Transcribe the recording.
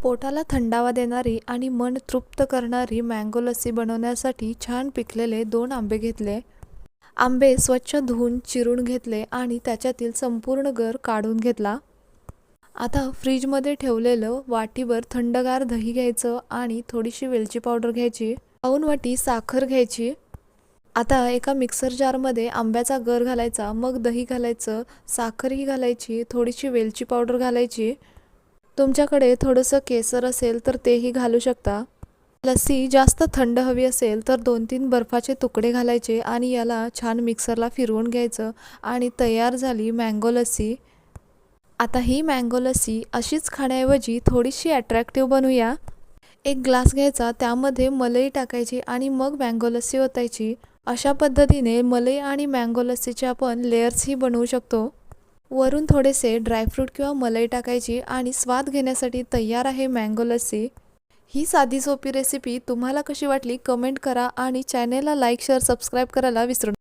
पोटाला थंडावा देणारी आणि मन तृप्त करणारी मँगो लस्सी बनवण्यासाठी छान पिकलेले 2 आंबे घेतले. आंबे स्वच्छ धुवून चिरून घेतले आणि त्याच्यातील संपूर्ण गर काढून घेतला. आता फ्रीजमध्ये ठेवलेलं वाटीभर थंडगार दही घ्यायचं आणि थोडीशी वेलची पावडर घ्यायची. पाऊण वाटी साखर घ्यायची. आता एका मिक्सर जारमध्ये आंब्याचा गर घालायचा, मग दही घालायचं, साखरही घालायची, थोडीशी वेलची पावडर घालायची. तुमच्याकडे थोडंसं केसर असेल तर तेही घालू शकता. लस्सी जास्त थंड हवी असेल तर 2-3 बर्फाचे तुकडे घालायचे आणि याला छान मिक्सरला फिरवून घ्यायचं आणि तयार झाली मँगो लस्सी. आता ही मँगो लस्सी अशीच खाण्याऐवजी थोडीशी अट्रॅक्टिव्ह बनवूया. एक ग्लास घ्यायचा, त्यामध्ये मलई टाकायची आणि मग मँगो लस्सी ओतायची. अशा पद्धतीने मलई आणि मँगो लस्सीचे आपण लेयर्सही बनवू शकतो. वरून थोडेसे ड्रायफ्रूट किंवा मलई टाकायची आणि स्वाद घेण्यासाठी तयार आहे मँगो लस्सी. ही साधी सोपी रेसिपी तुम्हाला कशी वाटली कमेंट करा आणि चॅनेलला लाईक, शेअर, सबस्क्राईब करायला विसरू नका.